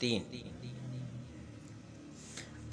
3।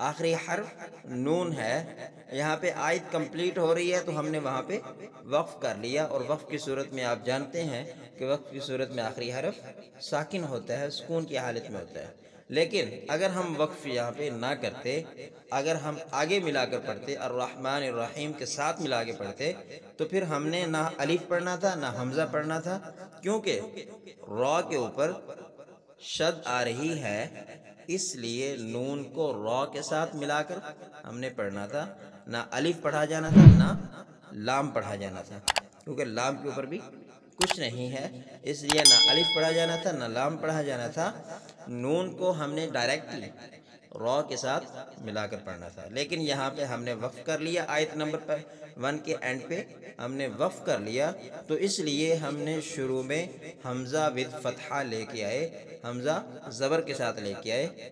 آخری حرف نون ہے. یہاں پہ آیت کمپلیٹ ہو رہی ہے تو ہم نے وہاں پہ وقف کر لیا، اور وقف کی صورت میں آپ جانتے ہیں کہ وقف کی صورت میں آخری حرف ساکن ہوتا ہے، سکون کی حالت میں ہوتا ہے. لیکن اگر ہم وقف یہاں پہ نہ کرتے، اگر ہم آگے ملا کر پڑھتے الرحمن الرحیم کے ساتھ ملا کے پڑھتے، تو پھر ہم نے نہ الف پڑھنا تھا نہ حمزہ پڑھنا تھا، کیونکہ را کے اوپر شد آ رہی ہے، اس لیے نون کو را کے ساتھ ملا کر ہم نے پڑھنا تھا. نہ الف پڑھا جانا تھا نہ لام پڑھا جانا تھا، کیونکہ لام کے اوپر بھی کچھ نہیں ہے، اس لیے نہ الف پڑھا جانا تھا نہ لام پڑھا جانا تھا. نون کو ہم نے ڈائریکٹلی را کے ساتھ ملا کر پڑھنا تھا. لیکن یہاں پہ ہم نے وقف کر لیا، آیت نمبر 1 کے اینڈ پہ ہم نے وقف کر لیا، تو اس لیے ہم نے شروع میں حمزہ ود فتحہ لے کے آئے، حمزہ زبر کے ساتھ لے کے آئے.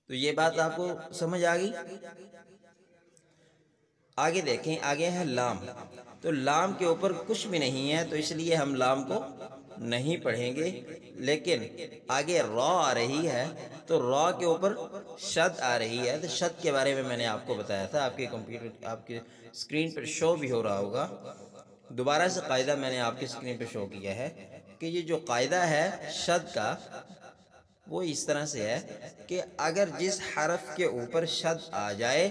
تو یہ بات آپ کو سمجھ آ گئی. آگے دیکھیں، آگے ہے لام. تو لام کے اوپر کچھ بھی نہیں ہے، تو اس لیے ہم لام کو نہیں پڑھیں گے. لیکن آگے را آ رہی ہے، تو را کے اوپر شد آ رہی ہے. تو شد کے بارے میں نے آپ کو بتایا تھا، آپ کے کمپیوٹر آپ کے اسکرین پر شو بھی ہو رہا ہوگا. دوبارہ سے قاعدہ میں نے آپ کی اسکرین پہ شو کیا ہے کہ یہ جو قاعدہ ہے شد کا، وہ اس طرح سے ہے کہ اگر جس حرف کے اوپر شد آ جائے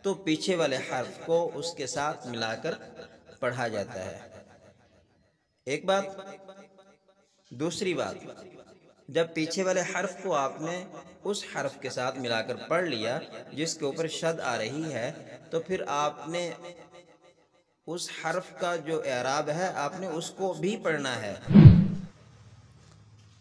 تو پیچھے والے حرف کو اس کے ساتھ ملا کر پڑھا جاتا ہے. ایک بات. دوسری بات، جب پیچھے والے حرف کو آپ نے اس حرف کے ساتھ ملا کر پڑھ لیا جس کے اوپر شد آ رہی ہے، تو پھر آپ نے اس حرف کا جو اعراب ہے آپ نے اس کو بھی پڑھنا ہے.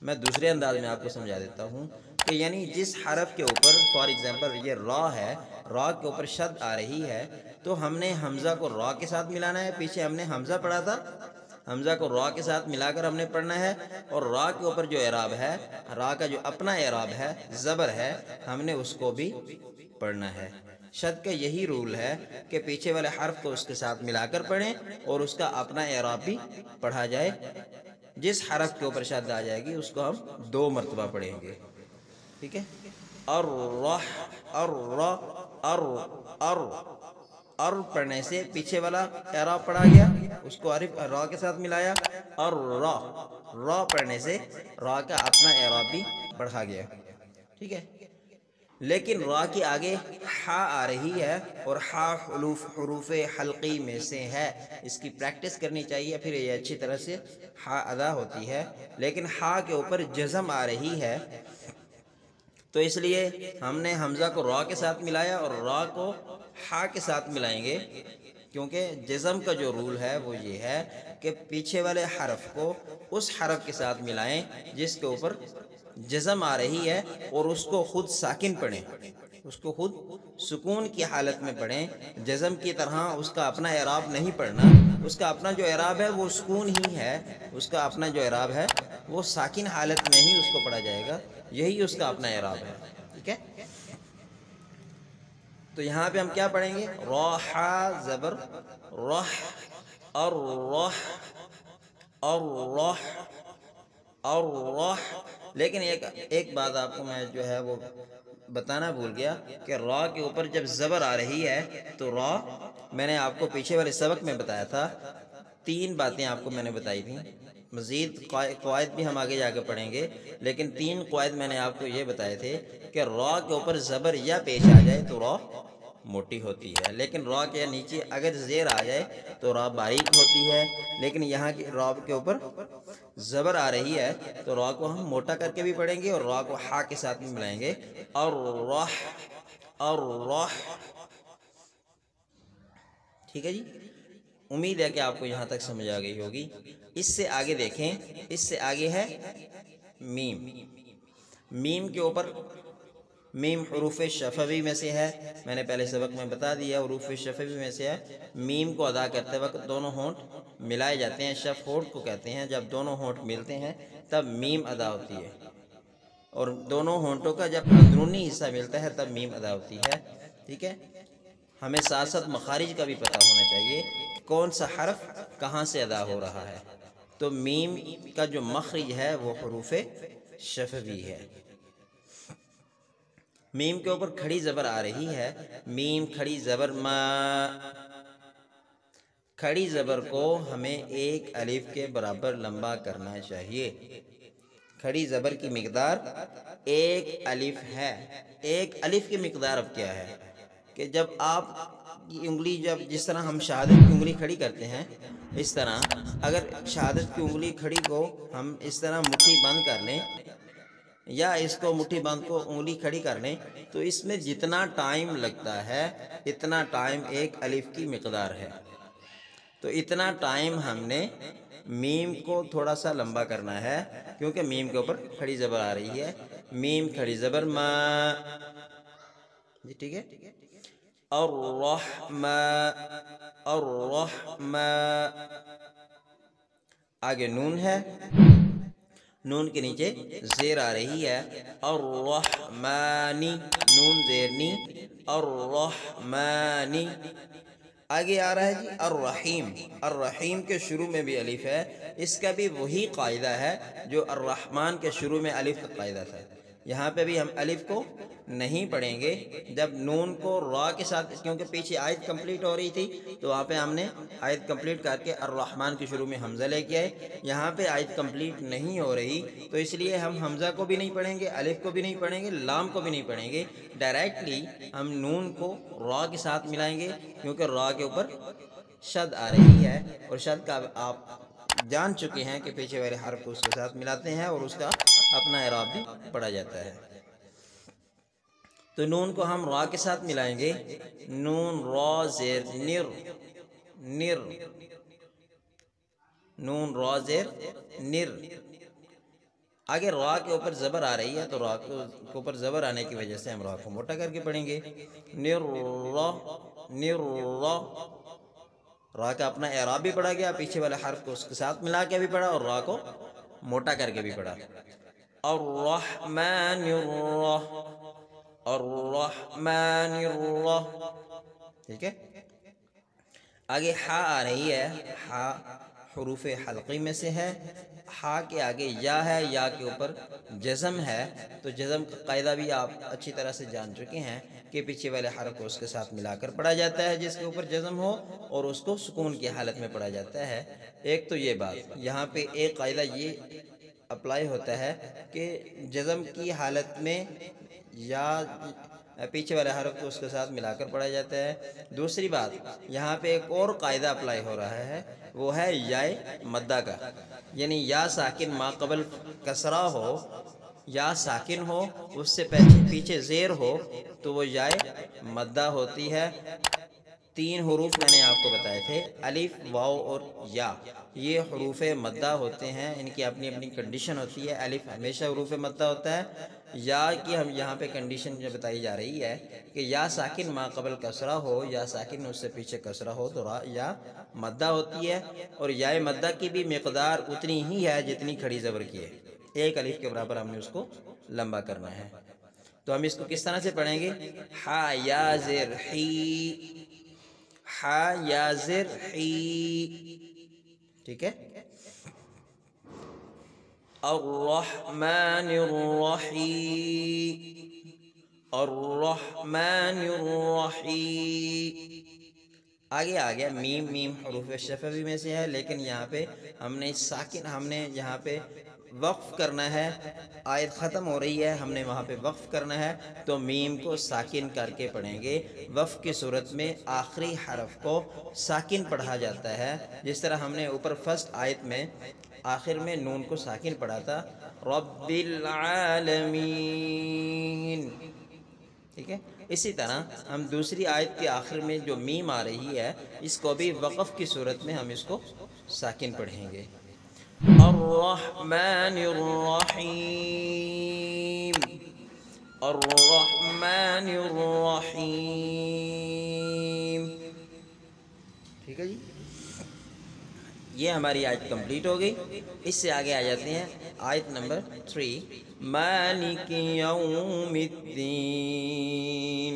میں دوسرے انداز میں آپ کو سمجھا دیتا ہوں کہ یعنی جس حرف کے اوپر، فار ایگزامپل یہ را ہے، را کے اوپر شد آ رہی ہے، تو ہم نے حمزہ کو را کے ساتھ ملانا ہے. پیچھے ہم نے حمزہ پڑھا تھا، حمزہ کو را کے ساتھ ملا کر ہم نے پڑھنا ہے، اور را کے اوپر جو اعراب ہے، را کا جو اپنا اعراب ہے، زبر ہے، ہم نے اس کو بھی پڑھنا ہے. شد کا یہی رول ہے کہ پیچھے والے حرف کو اس کے ساتھ ملا کر پڑھیں اور اس کا اپنا اعراب بھی پڑھا جائے. جس حرف کے اوپر شد آ جائے گی اس کو ہم 2 مرتبہ پڑھیں گے. ٹھیک ہے. ار پڑھنے سے پیچھے والا اعراب پڑھا گیا، اس کو را کے ساتھ ملایا. اور را پڑھنے سے را کا اپنا اعراب بھی پڑھا گیا. ٹھیک ہے. لیکن را کے آگے ہا آ رہی ہے، اور ہا حروف حلقی میں سے ہے. اس کی پریکٹس کرنی چاہیے، پھر یہ اچھی طرح سے ہا ادا ہوتی ہے. لیکن ہا کے اوپر جزم آ رہی ہے، تو اس لیے ہم نے حمزہ کو را کے ساتھ ملایا اور را کو ہا کے ساتھ ملائیں گے، کیونکہ جزم کا جو رول ہے وہ یہ ہے کہ پیچھے والے حرف کو اس حرف کے ساتھ ملائیں جس کے اوپر جزم آ رہی ہے، اور اس کو خود ساکن پڑھیں، اس کو خود سکون کی حالت میں پڑھیں. جزم کی طرح اس کا اپنا اعراب نہیں پڑھنا. اس کا اپنا جو اعراب ہے وہ سکون ہی ہے، اس کا اپنا جو اعراب ہے وہ ساکن حالت میں ہی اس کو پڑھا جائے گا، یہی اس کا اپنا اعراب ہے. ٹھیک ہے. تو یہاں پہ ہم کیا پڑھیں گے؟ را زبر رح، اور رح، اور رح، اور رح. لیکن ایک بات آپ کو میں جو ہے وہ بتانا بھول گیا کہ را کے اوپر جب زبر آ رہی ہے تو را، میں نے آپ کو پیچھے والے سبق میں بتایا تھا، 3 باتیں آپ کو میں نے بتائی تھیں. مزید قواعد بھی ہم آگے جا کے پڑھیں گے، لیکن 3 قواعد میں نے آپ کو یہ بتائے تھے کہ را کے اوپر زبر یا پیش آ جائے تو را موٹی ہوتی ہے، لیکن را کے نیچے اگر زیر آ جائے تو را باریک ہوتی ہے. لیکن یہاں کی را کے اوپر زبر آ رہی ہے تو را کو ہم موٹا کر کے بھی پڑھیں گے اور را کو ہا کے ساتھ بھی ملائیں گے. اور رح، اور رح. ٹھیک ہے جی. امید ہے کہ آپ کو یہاں تک سمجھ آ گئی ہوگی. اس سے آگے دیکھیں، اس سے آگے ہے میم. میم کے اوپر، میم حروف شفوی میں سے ہے، میں نے پہلے سبق میں بتا دیا حروف شفوی میں سے ہے. میم کو ادا کرتے وقت دونوں ہونٹ ملائے جاتے ہیں، شف ہونٹ کو کہتے ہیں. جب دونوں ہونٹ ملتے ہیں تب میم ادا ہوتی ہے، اور دونوں ہونٹوں کا جب اندرونی حصہ ملتا ہے تب میم ادا ہوتی ہے. ٹھیک ہے. ہمیں ساتھ ساتھ مخارج کا بھی پتہ ہونا چاہیے کہ کون سا حرف کہاں سے ادا ہو رہا ہے. تو میم کا جو مخرج ہے وہ حروف شفوی ہے. میم کے اوپر کھڑی زبر آ رہی ہے، میم کھڑی زبر ما، کھڑی زبر کو ہمیں ایک الف کے برابر لمبا کرنا چاہیے۔ کھڑی زبر کی مقدار ایک الف ہے۔ ایک الف کی مقدار اب کیا ہے کہ جب آپ کی انگلی، جس طرح ہم شہادت کی انگلی کھڑی کرتے ہیں، اس طرح اگر شہادت کی انگلی کھڑی کو ہم اس طرح مٹھی بند کر لیں، یا اس کو مٹھی بند کو انگلی کھڑی کر لیں، تو اس میں جتنا ٹائم لگتا ہے اتنا ٹائم ایک الف کی مقدار ہے۔ تو اتنا ٹائم ہم نے میم کو تھوڑا سا لمبا کرنا ہے، کیونکہ میم کے اوپر کھڑی زبر آ رہی ہے، میم کھڑی زبر ما، جی ٹھیک ہے۔ الرحمن، الرحمن، آگے نون ہے، نون کے نیچے زیر آ رہی ہے، الرحمانی، نون زیرنی، الرحمانی۔ آگے آ رہا ہے جی الرحیم، الرحیم کے شروع میں بھی الف ہے، اس کا بھی وہی قاعدہ ہے جو الرحمن کے شروع میں الف کا قاعدہ تھا۔ یہاں پہ بھی ہم الف کو نہیں پڑھیں گے، جب نون کو را کے ساتھ، کیونکہ پیچھے آیت کمپلیٹ ہو رہی تھی تو وہاں پہ ہم نے آیت کمپلیٹ کر کے الرحمن کے شروع میں حمزہ لے کے آئے۔ یہاں پہ آیت کمپلیٹ نہیں ہو رہی تو اس لیے ہم حمزہ کو بھی نہیں پڑھیں گے، الف کو بھی نہیں پڑھیں گے، لام کو بھی نہیں پڑھیں گے، ڈائریکٹلی ہم نون کو را کے ساتھ ملائیں گے، کیونکہ را کے اوپر شد آ رہی ہے، اور شد کا آپ جان چکے ہیں کہ پیچھے والے حرف کو اس کے ساتھ ملاتے ہیں اور اس کا اپنا اعراب بھی پڑھا جاتا ہے۔ تو نون کو ہم را کے ساتھ ملائیں گے، نون را زیر نر، نر، نون را زیر نر۔ آگے را کے اوپر زبر آ رہی ہے، تو را کے اوپر زبر آنے کی وجہ سے ہم را کو موٹا کر کے پڑھیں گے، نر را، نر را۔ را کا اپنا اعراب بھی پڑھا گیا، پیچھے والے حرف کو اس کے ساتھ ملا کے بھی پڑھا اور را کو موٹا کر کے بھی پڑھا۔ الرحمن الرح، الرحمن الرح، ٹھیک ہے۔ آگے ہا آ رہی ہے، ہا حروف حلقی میں سے ہے، ہا کے آگے یا ہے، یا کے اوپر جزم ہے، تو جزم کا قاعدہ بھی آپ اچھی طرح سے جان چکے ہیں کہ پیچھے والے حرف کو اس کے ساتھ ملا کر پڑھا جاتا ہے جس کے اوپر جزم ہو، اور اس کو سکون کی حالت میں پڑھا جاتا ہے۔ ایک تو یہ بات یہاں پہ ایک قاعدہ یہ اپلائی ہوتا ہے کہ جزم کی حالت میں یا پیچھے والے حرف کو اس کے ساتھ ملا کر پڑھا جاتا ہے۔ دوسری بات یہاں پہ ایک اور قاعدہ اپلائی ہو رہا ہے، وہ ہے یائے مدہ کا، یعنی یا ساکن ما قبل کسرہ ہو، یا ساکن ہو اس سے پیچھے زیر ہو تو وہ یائے مدہ ہوتی ہے۔ تین حروف میں نے آپ کو بتائے تھے، الف، واو اور یا، یہ حروف مدہ ہوتے ہیں، ان کی اپنی اپنی کنڈیشن ہوتی ہے۔ الف ہمیشہ حروف مدہ ہوتا ہے، یا کی ہم یہاں پہ کنڈیشن جو بتائی جا رہی ہے کہ یا ساکن ما قبل کسرہ ہو، یا ساکن اس سے پیچھے کسرہ ہو تو یا مدہ ہوتی ہے، اور یا مدہ کی بھی مقدار اتنی ہی ہے جتنی کھڑی زبر کی ہے، ایک الف کے برابر ہم نے اس کو لمبا کرنا ہے۔ تو ہم اس کو کس طرح سے پڑھیں گے؟ ہا یا زر حی، ہا یا زر حی، ٹھیک ہے۔ الرحمن الرحیم، الرحمن الرحیم۔ آگے آ گیا میم، میم حروف شفوی میں سے ہے، لیکن یہاں پہ ہم نے ساکن، ہم نے یہاں پہ وقف کرنا ہے، آیت ختم ہو رہی ہے، ہم نے وہاں پہ وقف کرنا ہے، تو میم کو ساکن کر کے پڑھیں گے۔ وقف کی صورت میں آخری حرف کو ساکن پڑھا جاتا ہے، جس طرح ہم نے اوپر فرسٹ آیت میں آخر میں نون کو ساکن پڑھا تھا، رب العالمین، ٹھیک ہے۔ اسی طرح ہم دوسری آیت کے آخر میں جو میم آ رہی ہے، اس کو بھی وقف کی صورت میں ہم اس کو ساکن پڑھیں گے۔ الرحمن الرحیم، الرحمن الرحیم، ٹھیک ہے جی۔ یہ ہماری آیت کمپلیٹ ہو گئی۔ اس سے آگے آ جاتے ہیں آیت نمبر 3، مالک یوم الدین،